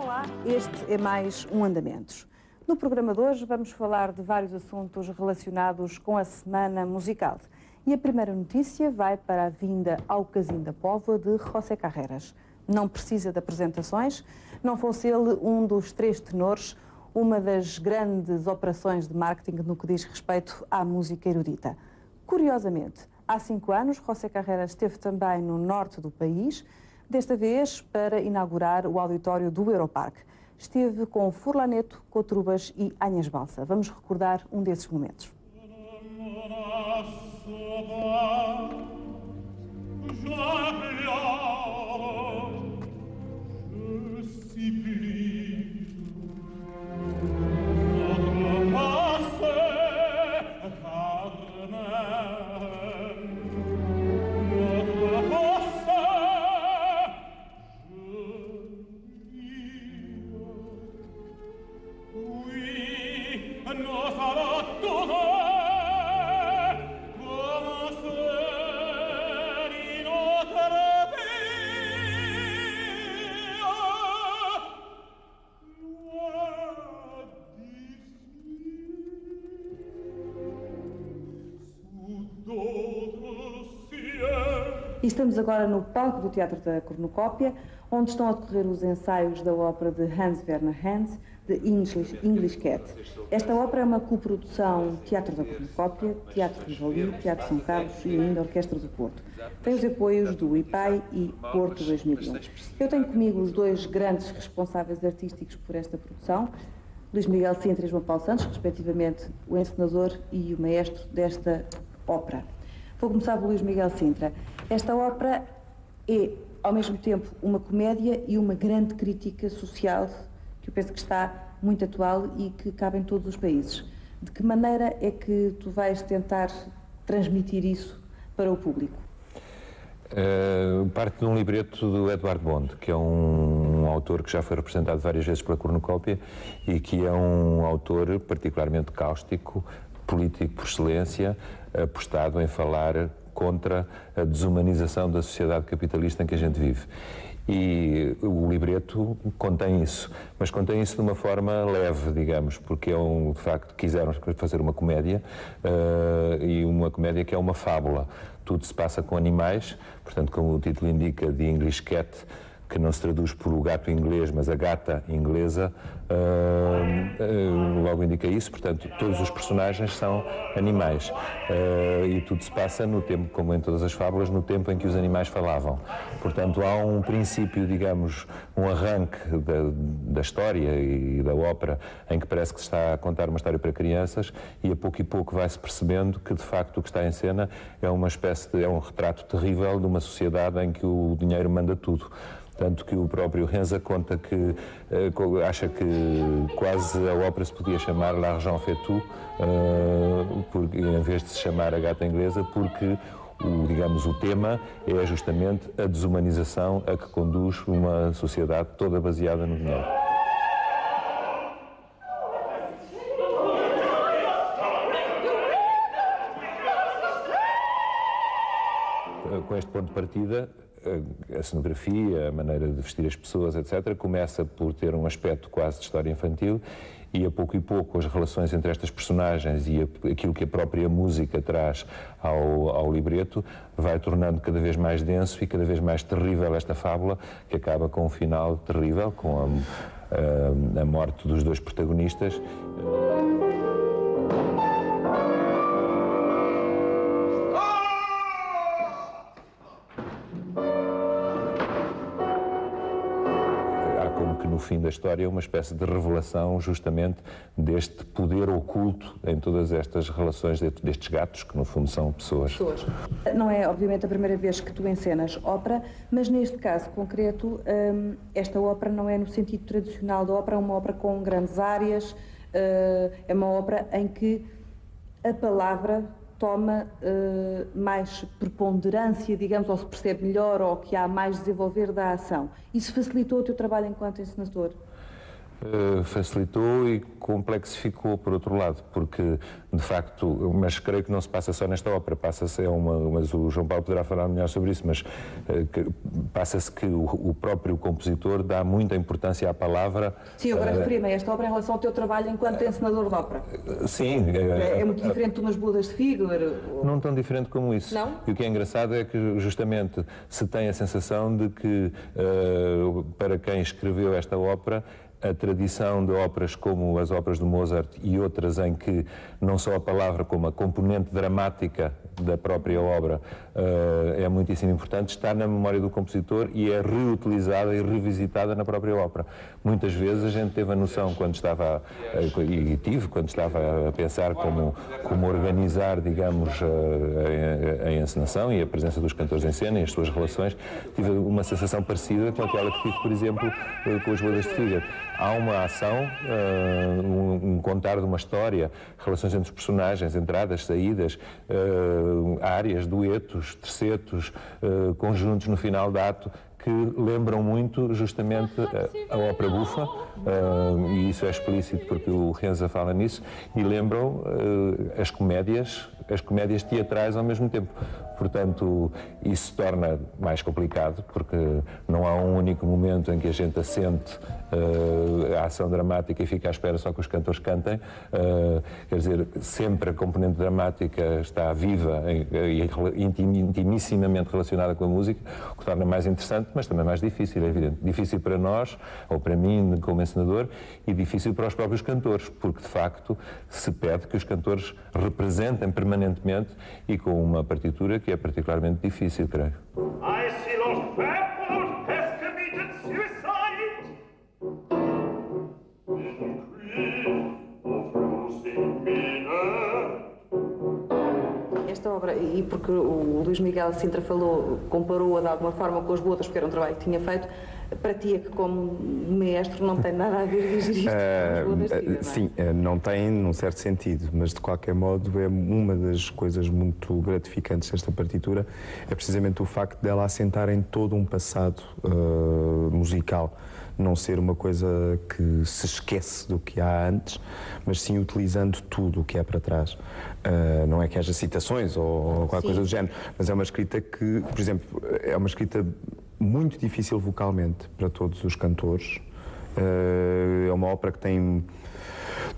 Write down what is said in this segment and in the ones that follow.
Olá, este é mais um Andamentos. No programa de hoje vamos falar de vários assuntos relacionados com a Semana Musical. E a primeira notícia vai para a vinda ao Casino da Póvoa de José Carreras. Não precisa de apresentações, não fosse ele um dos três tenores, uma das grandes operações de marketing no que diz respeito à música erudita. Curiosamente, há 5 anos, José Carreras esteve também no norte do país, desta vez para inaugurar o auditório do Europarque. Esteve com Furlaneto, Cotrubas e Anhas Balsa. Vamos recordar um desses momentos. E estamos agora no palco do Teatro da Cornucópia, onde estão a decorrer os ensaios da ópera de Hans Werner Henze, The English Cat. Esta ópera é uma coprodução Teatro da Cornucópia, Teatro Rivoli, Teatro São Carlos e ainda Orquestra do Porto. Tem os apoios do IPAI e Porto 2001. Eu tenho comigo os dois grandes responsáveis artísticos por esta produção, Luís Miguel Sintra e João Paulo Santos, respectivamente o encenador e o maestro desta ópera. Vou começar por Luís Miguel Sintra. Esta ópera é, ao mesmo tempo, uma comédia e uma grande crítica social, que eu penso que está muito atual e que cabe em todos os países. De que maneira é que tu vais tentar transmitir isso para o público? Parte de um libreto do Edward Bond, que é um autor que já foi representado várias vezes pela Cornucópia e que é um autor particularmente cáustico, político por excelência, apostado em falar contra a desumanização da sociedade capitalista em que a gente vive. E o libreto contém isso, mas contém isso de uma forma leve, digamos, porque de facto quiseram fazer uma comédia e uma comédia que é uma fábula. Tudo se passa com animais, portanto, como o título indica, The English Cat, que não se traduz por o gato inglês, mas a gata inglesa, logo indica isso. Portanto, todos os personagens são animais e tudo se passa no tempo, como em todas as fábulas, no tempo em que os animais falavam. Portanto, há um princípio, digamos, um arranque da história e da ópera em que parece que se está a contar uma história para crianças e a pouco vai-se percebendo que, de facto, o que está em cena é uma espécie é um retrato terrível de uma sociedade em que o dinheiro manda tudo. Tanto que o próprio Henze conta que acha que quase a ópera se podia chamar L'Argent fait tout, em vez de se chamar A Gata Inglesa, porque o tema é justamente a desumanização a que conduz uma sociedade toda baseada no dinheiro. Com este ponto de partida, a cenografia, a maneira de vestir as pessoas, etc., começa por ter um aspecto quase de história infantil e a pouco as relações entre estas personagens e aquilo que a própria música traz ao libreto vai tornando cada vez mais denso e cada vez mais terrível esta fábula, que acaba com um final terrível, com a morte dos dois protagonistas. No fim da história, uma espécie de revelação justamente deste poder oculto em todas estas relações destes gatos, que no fundo são pessoas. Não é, obviamente, a primeira vez que tu encenas ópera, mas neste caso concreto, esta ópera não é no sentido tradicional da ópera, é uma ópera com grandes áreas, é uma ópera em que a palavra toma mais preponderância, digamos, ou se percebe melhor, ou que há mais desenvolver da ação. Isso facilitou o teu trabalho enquanto encenador? facilitou e complexificou, por outro lado, porque, de facto, mas creio que não se passa só nesta ópera, passa-se, mas o João Paulo poderá falar melhor sobre isso, mas passa-se que o próprio compositor dá muita importância à palavra. Sim, eu agora referi-me a esta ópera em relação ao teu trabalho enquanto encenador de ópera. Sim. É muito diferente de umas Bodas de Fígaro? Não tão diferente como isso. Não? E o que é engraçado é que, justamente, se tem a sensação de que, para quem escreveu esta ópera, a tradição de óperas como as óperas de Mozart e outras em que não só a palavra como a componente dramática da própria obra é muitíssimo importante, está na memória do compositor e é reutilizada e revisitada na própria ópera. Muitas vezes a gente teve a noção quando estava, quando estava a pensar como organizar, digamos, a encenação e a presença dos cantores em cena e as suas relações, tive uma sensação parecida com aquela que tive, por exemplo, com as Bodas de Fígaro. Há uma ação, um contar de uma história, relações entre os personagens, entradas, saídas, áreas, duetos, tercetos, conjuntos no final do ato, que lembram muito justamente a ópera bufa, e isso é explícito porque o Renza fala nisso, e lembram as comédias teatrais ao mesmo tempo. Portanto, isso torna mais complicado, porque não há um único momento em que a gente assente a ação dramática e fica à espera só que os cantores cantem. Quer dizer, sempre a componente dramática está viva e intimissimamente relacionada com a música, o que torna mais interessante, mas também mais difícil, é evidente. Difícil para nós, ou para mim, como encenador, e difícil para os próprios cantores, porque, de facto, se pede que os cantores representem permanentemente e com uma partitura que é particularmente difícil, creio. I see Lord Fairport has committed suicide. Queen of Rosy Mina. Esta obra, e porque o Luís Miguel Sintra comparou-a de alguma forma com as Bodas, porque era um trabalho que tinha feito, para ti é que, como maestro, não tem nada a ver dirigir isto com as Bodas de Fígaro, não é? Sim, não tem num certo sentido, mas de qualquer modo é uma das coisas muito gratificantes desta partitura, é precisamente o facto dela assentar em todo um passado musical, não ser uma coisa que se esquece do que há antes, mas sim utilizando tudo o que é para trás. Não é que haja citações ou qualquer coisa do género, mas é uma escrita que, por exemplo, é uma escrita muito difícil vocalmente para todos os cantores. É uma ópera que tem,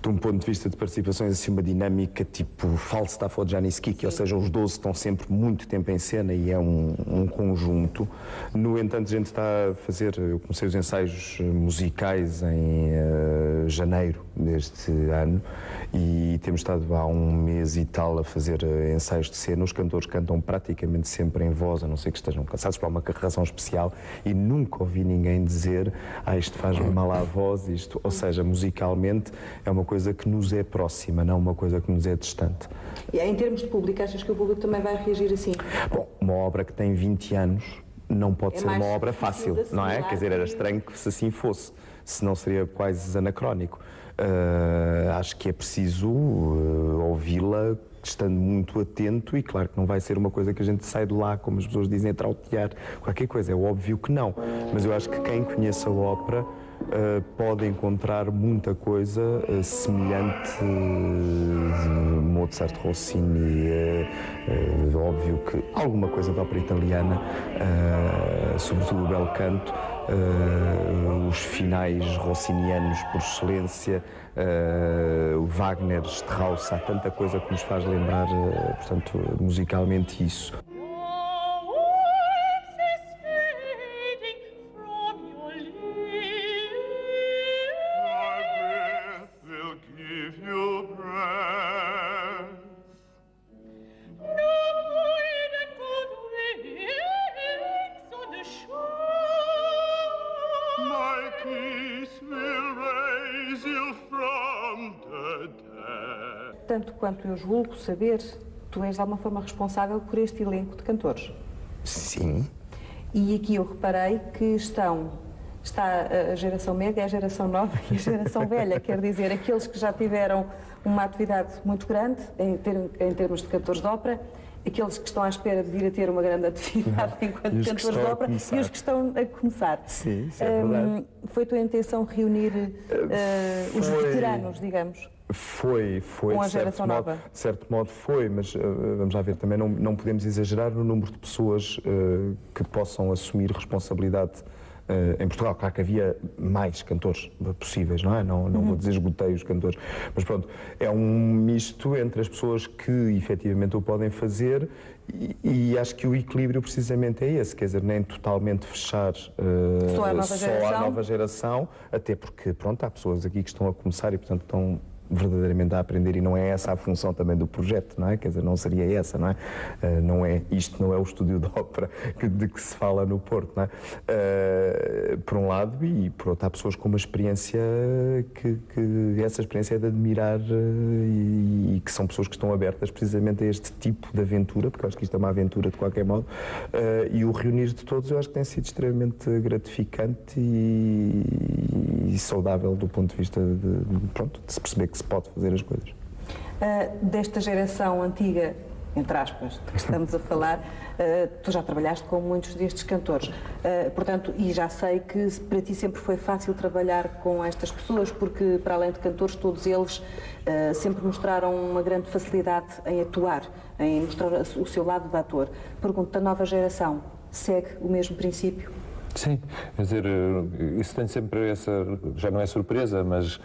de um ponto de vista de participações, assim, uma dinâmica tipo Falstaff ou Janiscic, ou seja, os 12 estão sempre muito tempo em cena e é um conjunto. No entanto, a gente está a fazer, eu comecei os ensaios musicais em janeiro deste ano e temos estado há um mês e tal a fazer ensaios de cena. Os cantores cantam praticamente sempre em voz, a não ser que estejam cansados por uma razão especial, e nunca ouvi ninguém dizer isto faz-me mal à voz, isto, ou seja, musicalmente é uma coisa que nos é próxima, não uma coisa que nos é distante. E em termos de público, achas que o público também vai reagir assim? Bom, uma obra que tem 20 anos não pode ser uma obra fácil, não é? Quer dizer, era estranho que se assim fosse, senão seria quase anacrónico. Acho que é preciso ouvi-la estando muito atento, e claro que não vai ser uma coisa que a gente sai de lá, como as pessoas dizem, a trautear qualquer coisa, é óbvio que não, mas eu acho que quem conhece a ópera pode encontrar muita coisa semelhante de Mozart, Rossini, óbvio que alguma coisa da ópera italiana, sobretudo o bel canto, os finais rossinianos por excelência, o Wagner, Strauss, há tanta coisa que nos faz lembrar, portanto, musicalmente isso. Tanto quanto eu julgo saber, tu és de alguma forma responsável por este elenco de cantores. Sim. E aqui eu reparei que está a geração média, a geração nova e a geração velha, quer dizer, aqueles que já tiveram uma atividade muito grande em termos de cantores de ópera aqueles que estão à espera de vir a ter uma grande atividade enquanto cantores de ópera e os que estão a começar. Sim, isso é verdade. Foi a tua intenção reunir os veteranos, digamos? Foi Com a geração nova. De certo modo foi, mas vamos lá ver, também não podemos exagerar no número de pessoas que possam assumir responsabilidade em Portugal. Claro que havia mais cantores possíveis, não é? Não vou dizer esgotei os cantores, mas pronto, é um misto entre as pessoas que efetivamente o podem fazer e acho que o equilíbrio precisamente é esse, quer dizer, nem totalmente fechar só a nova geração, até porque, pronto, há pessoas aqui que estão a começar e, portanto, estão verdadeiramente a aprender e não é essa a função também do projeto, não é? Quer dizer, não seria essa, não é? Isto não é o estúdio de ópera de que se fala no Porto, não é? Por um lado, e por outro, há pessoas com uma experiência que essa experiência é de admirar e que são pessoas que estão abertas precisamente a este tipo de aventura, porque eu acho que isto é uma aventura de qualquer modo, e o reunir de todos eu acho que tem sido extremamente gratificante e saudável do ponto de vista de se perceber que se pode fazer as coisas. Desta geração antiga, entre aspas, de que estamos a falar, tu já trabalhaste com muitos destes cantores, portanto, e já sei que para ti sempre foi fácil trabalhar com estas pessoas, porque para além de cantores, todos eles sempre mostraram uma grande facilidade em atuar, em mostrar o seu lado de ator. Pergunto, a nova geração segue o mesmo princípio? Sim, quer dizer, isso tem sempre essa, já não é surpresa, mas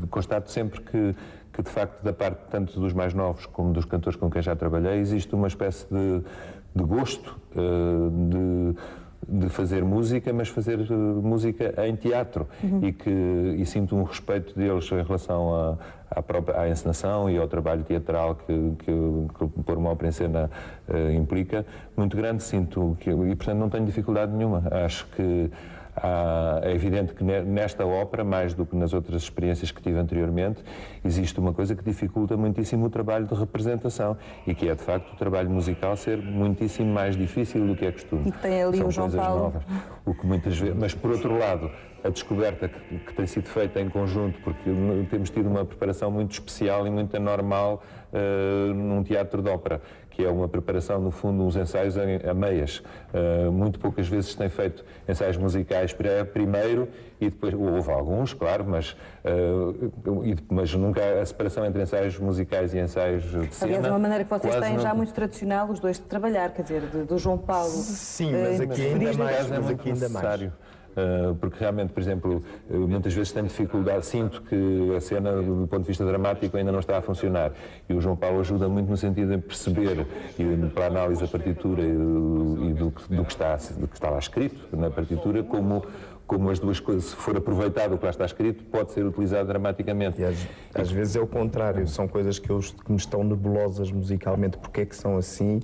constato sempre que de facto da parte tanto dos mais novos como dos cantores com quem já trabalhei existe uma espécie de gosto de fazer música, mas fazer música em teatro e sinto um respeito deles em relação à encenação e ao trabalho teatral que pôr uma ópera em cena implica, muito grande, sinto e portanto não tenho dificuldade nenhuma. Acho que é evidente que nesta ópera, mais do que nas outras experiências que tive anteriormente, existe uma coisa que dificulta muitíssimo o trabalho de representação e que é, de facto, o trabalho musical ser muitíssimo mais difícil do que é costume. E que tem ali São o João Paulo. novas, o que muitas vezes, mas, por outro lado, a descoberta que tem sido feita em conjunto, porque temos tido uma preparação muito especial e muito anormal num teatro de ópera, que é uma preparação, no fundo, uns ensaios a meias. Muito poucas vezes se tem feito ensaios musicais primeiro e depois, houve alguns, claro, mas nunca a separação entre ensaios musicais e ensaios de cena. Aliás, é uma maneira que vocês têm já muito tradicional, os dois, de trabalhar, quer dizer, do João Paulo. Sim, mas aqui ainda mais, é muito necessário. Porque realmente, por exemplo, muitas vezes tenho dificuldade, sinto que a cena, do ponto de vista dramático, ainda não está a funcionar. E o João Paulo ajuda muito no sentido de perceber, e para a análise da partitura e do que está lá escrito na partitura, como as duas coisas, se for aproveitado o que lá está escrito, pode ser utilizado dramaticamente. E às vezes é o contrário, são coisas que me estão nebulosas musicalmente, porque é que são assim,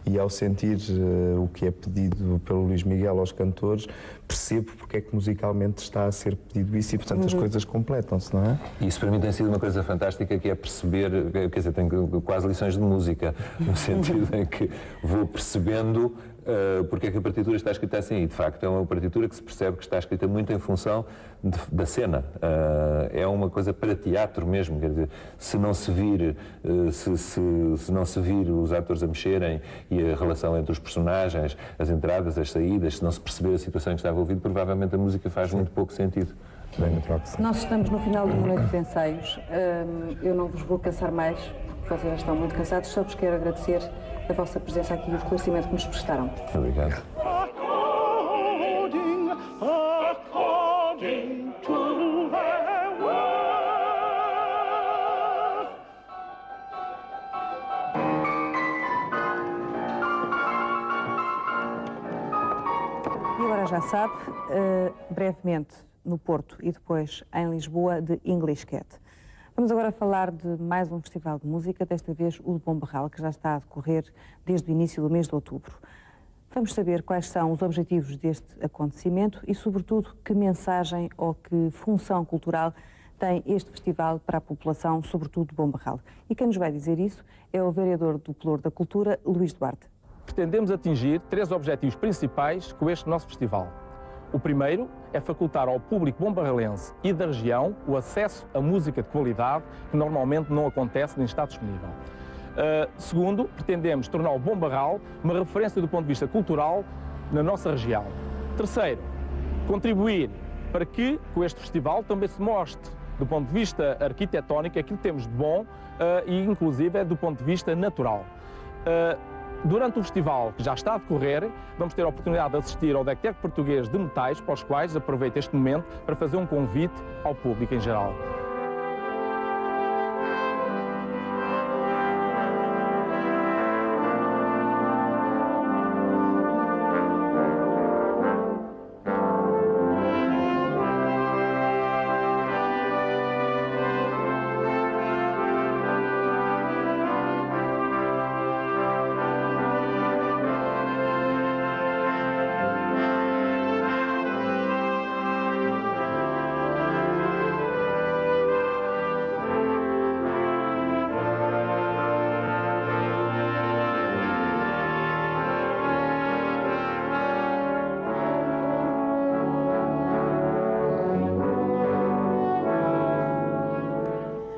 e ao sentir o que é pedido pelo Luís Miguel aos cantores, percebo porque é que musicalmente está a ser pedido isso e, portanto, as coisas completam-se, não é? Isso para mim tem sido uma coisa fantástica, que é perceber, quer dizer, tenho quase lições de música, no sentido em que vou percebendo porque é que a partitura está escrita assim. E, de facto, é uma partitura que se percebe que está escrita muito em função da cena. É uma coisa para teatro mesmo, quer dizer, se não se vir, se não se vir os atores a mexerem e a relação entre os personagens, as entradas, as saídas, se não se perceber a situação que está envolvida, provavelmente a música faz muito pouco sentido. Nós estamos no final de uma noite de ensaios. Eu não vos vou cansar mais, porque vocês já estão muito cansados. Só vos quero agradecer a vossa presença aqui e o esclarecimento que nos prestaram. Obrigado. According to their word. E agora já sabe, brevemente no Porto e depois em Lisboa, de English Cat. Vamos agora falar de mais um festival de música, desta vez o de Bombarral, que já está a decorrer desde o início do mês de outubro. Vamos saber quais são os objetivos deste acontecimento e, sobretudo, que mensagem ou que função cultural tem este festival para a população, sobretudo de Bombarral. E quem nos vai dizer isso é o vereador do Pelour da Cultura, Luís Duarte. Pretendemos atingir 3 objetivos principais com este nosso festival. O primeiro é facultar ao público bombarralense e da região o acesso a música de qualidade que normalmente não acontece nem está disponível. Segundo, pretendemos tornar o Bom Barral uma referência do ponto de vista cultural na nossa região. Terceiro, contribuir para que, com este festival, também se mostre, do ponto de vista arquitetónico, aquilo que temos de bom e, inclusive, do ponto de vista natural. Durante o festival, que já está a decorrer, vamos ter a oportunidade de assistir ao Decteto Português de Metais, para os quais aproveito este momento para fazer um convite ao público em geral.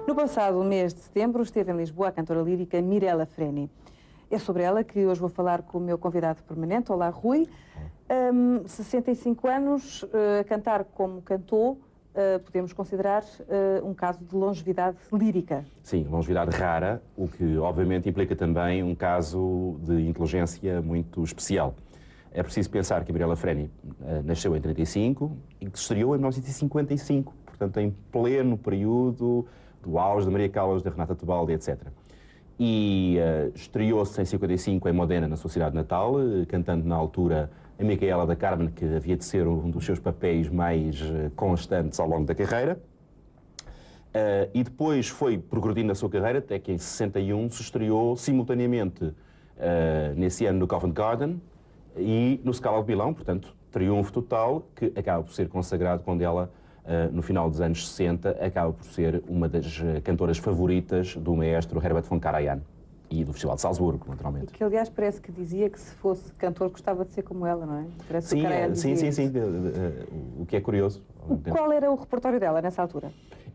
No passado mês de setembro esteve em Lisboa a cantora lírica Mirella Freni. É sobre ela que hoje vou falar com o meu convidado permanente. Olá, Rui. 65 anos, a cantar como cantou, podemos considerar um caso de longevidade lírica. Sim, longevidade rara, o que obviamente implica também um caso de inteligência muito especial. É preciso pensar que a Mirella Freni nasceu em 35 e que se estreou em 1955, portanto em pleno período do auge da Maria Callas, da Renata Tebaldi, etc. E estreou-se em 55 em Modena, na sua cidade natal, cantando na altura a Micaela da Carmen, que havia de ser um dos seus papéis mais constantes ao longo da carreira. E depois foi progredindo na sua carreira, até que em 61 se estreou simultaneamente nesse ano no Covent Garden e no Scala de Milão, portanto, triunfo total, que acaba por ser consagrado quando ela, no final dos anos 60, acaba por ser uma das cantoras favoritas do maestro Herbert von Karajan e do Festival de Salzburgo, naturalmente. Que, aliás, parece que dizia que se fosse cantor gostava de ser como ela, não é? Parece Sim, que o Karajan sim, dizia sim, isso. sim, o que é curioso. Qual era o repertório dela nessa altura?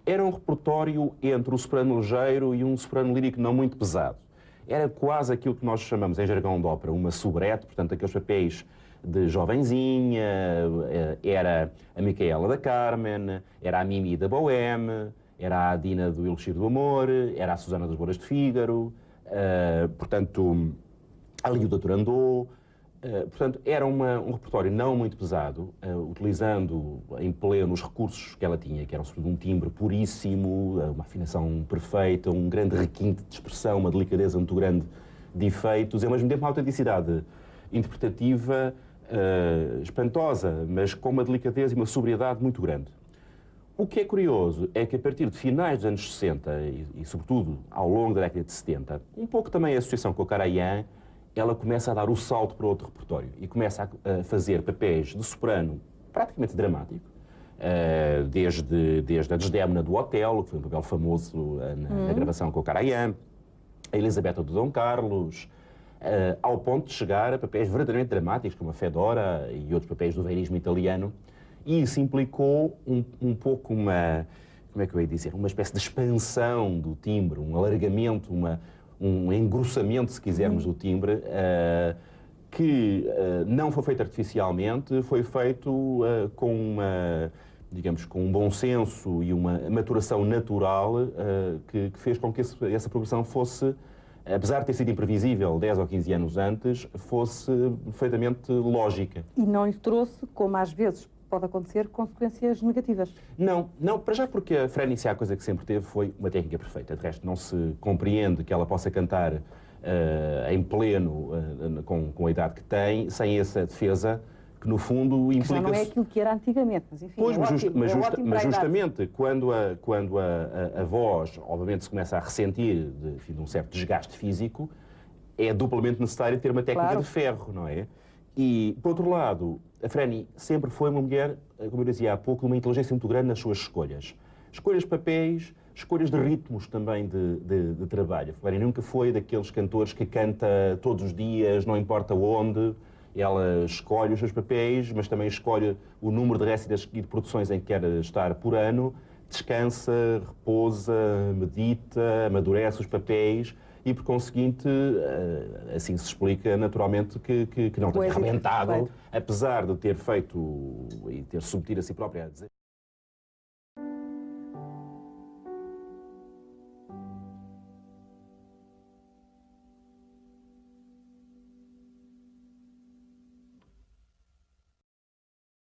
Era um repertório entre o soprano ligeiro e um soprano lírico não muito pesado. Era quase aquilo que nós chamamos em jargão de ópera uma soubrette, portanto, aqueles papéis de jovenzinha, era a Micaela da Carmen, era a Mimi da Bohème, era a Adina do Elixir do Amor, era a Susana das Bodas de Fígaro, portanto, a Liuda Turandot. Portanto, era um repertório não muito pesado, utilizando em pleno os recursos que ela tinha, que eram sobretudo um timbre puríssimo, uma afinação perfeita, um grande requinte de expressão, uma delicadeza muito grande de efeitos, e ao mesmo tempo uma autenticidade interpretativa espantosa, mas com uma delicadeza e uma sobriedade muito grande. O que é curioso é que a partir de finais dos anos 60 e sobretudo ao longo da década de 70, um pouco também a associação com o Karajan, ela começa a dar o salto para outro repertório e começa a fazer papéis de soprano praticamente dramático, desde a Desdémona do Otelo, que foi um papel famoso na gravação com o Karajan, a Elisabetta do Dom Carlos, ao ponto de chegar a papéis verdadeiramente dramáticos, como a Fedora e outros papéis do veirismo italiano, e isso implicou um pouco uma, como é que eu ia dizer, uma espécie de expansão do timbre, um alargamento, um engrossamento, se quisermos, do timbre, que não foi feito artificialmente, foi feito digamos, com um bom senso e uma maturação natural que fez com que essa progressão fosse, apesar de ter sido imprevisível 10 ou 15 anos antes, fosse perfeitamente lógica. E não lhe trouxe, como às vezes pode acontecer, consequências negativas? Não, para já, porque a Freni, se há coisa que sempre teve, foi uma técnica perfeita. De resto, não se compreende que ela possa cantar em pleno, com a idade que tem, sem essa defesa, que no fundo implica... Que já não é aquilo que era antigamente, mas enfim, pois, mas ótimo justamente quando a voz, obviamente, se começa a ressentir de um certo desgaste físico, é duplamente necessário ter uma técnica de ferro, não é? E, por outro lado, a Freni sempre foi uma mulher, como eu dizia há pouco, de uma inteligência muito grande nas suas escolhas. Escolhas de papéis, escolhas de ritmos também de trabalho. A Freni nunca foi daqueles cantores que canta todos os dias, não importa onde. Ela escolhe os seus papéis, mas também escolhe o número de récitas e de produções em que quer estar por ano, descansa, repousa, medita, amadurece os papéis e, por conseguinte, assim se explica naturalmente que não tenha êxito, arrebentado, perfeito. apesar de ter feito e ter submetido a si própria a dizer.